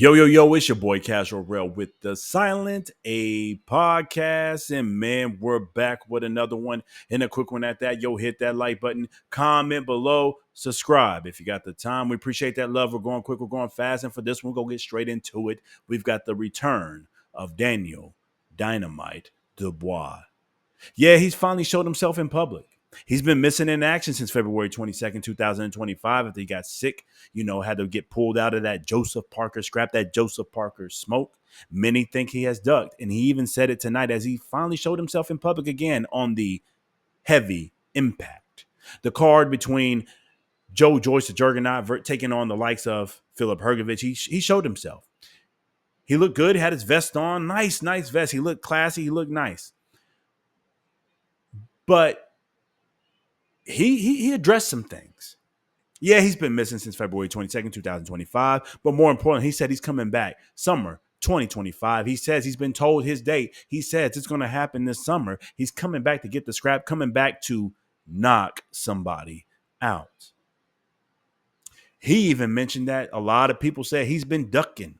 Yo, yo, yo, it's your boy Casual Rail with the Silent A podcast. And man, we're back with another one and a quick one at that. Yo, hit that like button, comment below, subscribe if you got the time. We appreciate that love. We're going quick, we're going fast. And for this one, we'll go get straight into it. We've got the return of Daniel Dynamite Dubois. Yeah, he's finally showed himself in public. He's been missing in action since February 22nd, 2025 after he got sick, had to get pulled out of that Joseph Parker scrap, that Joseph Parker smoke. Many think he has ducked, and he even said it tonight as he finally showed himself in public again on the heavy impact. The card between Joe Joyce, the Juggernaut, taking on the likes of Philip Hergovich, he showed himself. He looked good, had his vest on, nice vest. He looked classy, he looked nice. But he addressed some things. Yeah, he's been missing since February 22nd, 2025. But more importantly, he said he's coming back summer 2025. He says he's been told his date. He says it's going to happen this summer. He's coming back to get the scrap, coming back to knock somebody out. He even mentioned that a lot of people said he's been ducking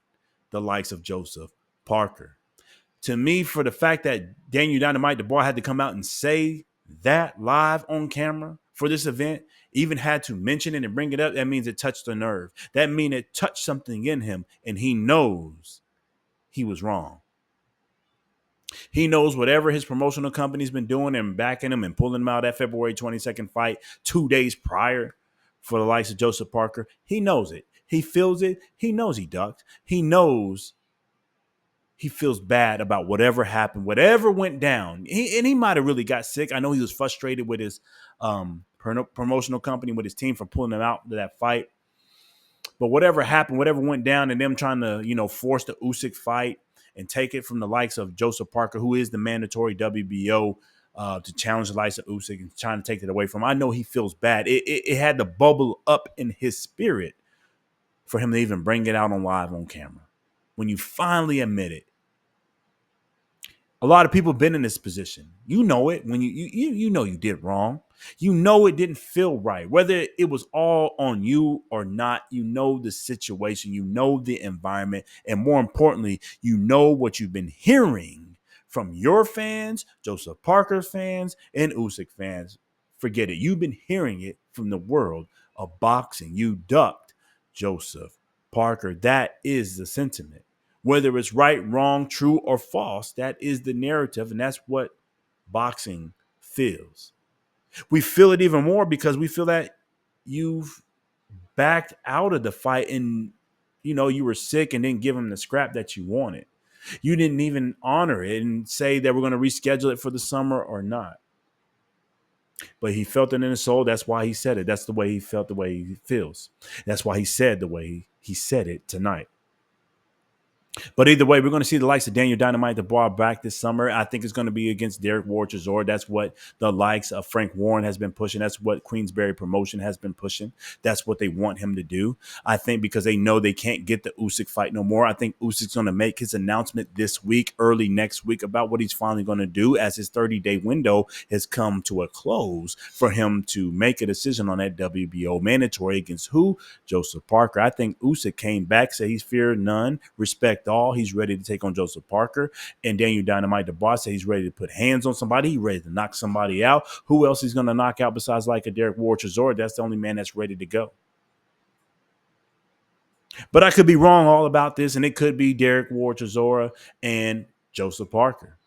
the likes of Joseph Parker. To me, for the fact that Daniel Dynamite Dubois had to come out and say that live on camera for this event, even had to mention it and bring it up, that means it touched a nerve. That means it touched something in him, and he knows he was wrong. He knows whatever his promotional company's been doing and backing him and pulling him out that February 22nd fight 2 days prior for the likes of Joseph Parker. He knows it. He feels it. He knows he ducked. He knows he feels bad about whatever happened, whatever went down. He might have really got sick. I know he was frustrated with his promotional company, with his team for pulling him out to that fight. But whatever happened, whatever went down, and them trying to, force the Usyk fight and take it from the likes of Joseph Parker, who is the mandatory WBO, to challenge the likes of Usyk and trying to take it away from him. I know he feels bad. It had to bubble up in his spirit for him to even bring it out on live on camera. When you finally admit it, a lot of people have been in this position. You know it when you know you did wrong. You know it didn't feel right. Whether it was all on you or not, you know the situation, you know the environment, and more importantly, you know what you've been hearing from your fans, Joseph Parker fans, and Usyk fans. Forget it. You've been hearing it from the world of boxing. You ducked Joseph Parker. That is the sentiment. Whether it's right, wrong, true, or false, that is the narrative, and that's what boxing feels. We feel it even more because we feel that you've backed out of the fight and, you were sick and didn't give him the scrap that you wanted. You didn't even honor it and say that we're going to reschedule it for the summer or not. But he felt it in his soul. That's why he said it. That's the way he felt, the way he feels. That's why he said the way he said it tonight. But either way, we're going to see the likes of Daniel Dynamite Dubois back this summer. I think it's going to be against Derek Chisora. That's what the likes of Frank Warren has been pushing. That's what Queensberry Promotion has been pushing. That's what they want him to do. I think because they know they can't get the Usyk fight no more. I think Usyk's going to make his announcement this week, early next week, about what he's finally going to do as his 30-day window has come to a close for him to make a decision on that WBO mandatory against who? Joseph Parker. I think Usyk came back, said he's feared none, respect all. He's ready to take on Joseph Parker. And Daniel Dynamite Dubois said he's ready to put hands on somebody. He's ready to knock somebody out. Who else he's going to knock out besides like a Derek Chisora? That's the only man that's ready to go. But I could be wrong all about this, and it could be Derek Chisora and Joseph Parker,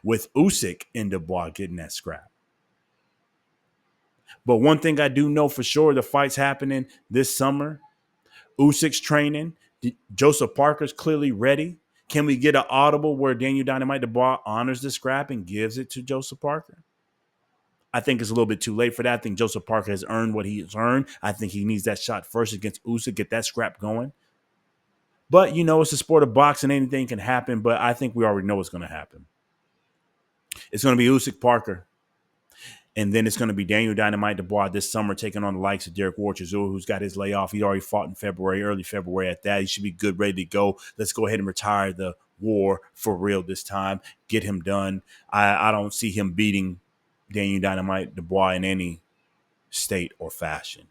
with Usyk and Dubois getting that scrap. But one thing I do know for sure, the fight's happening this summer. Usyk's training. Joseph Parker's clearly ready. Can we get an audible where Daniel Dynamite Dubois honors the scrap and gives it to Joseph Parker? I think it's a little bit too late for that. I think Joseph Parker has earned what he has earned. I think he needs that shot first against Usyk, get that scrap going. But, it's a sport of boxing. Anything can happen, but I think we already know what's going to happen. It's going to be Usyk Parker. And then it's going to be Daniel Dynamite Dubois this summer taking on the likes of Derek Chisora, who's got his layoff. He already fought in February, early February at that. He should be good, ready to go. Let's go ahead and retire the war for real this time. Get him done. I don't see him beating Daniel Dynamite Dubois in any state or fashion.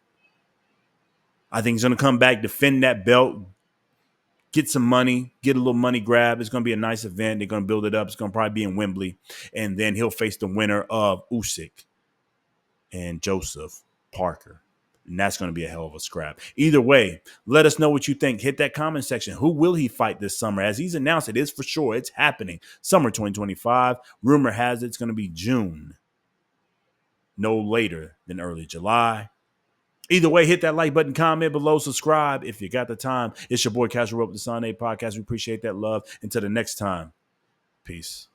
I think he's going to come back, defend that belt, get some money, get a little money grab. It's going to be a nice event. They're going to build it up. It's going to probably be in Wembley. And then he'll face the winner of Usyk and Joseph Parker. And that's going to be a hell of a scrap. Either way, let us know what you think. Hit that comment section. Who will he fight this summer? As he's announced, it is for sure. It's happening. Summer 2025. Rumor has it it's going to be June. No later than early July. Either way, hit that like button, comment below, subscribe if you got the time. It's your boy Casual with the Sunday Podcast. We appreciate that love. Until the next time, peace.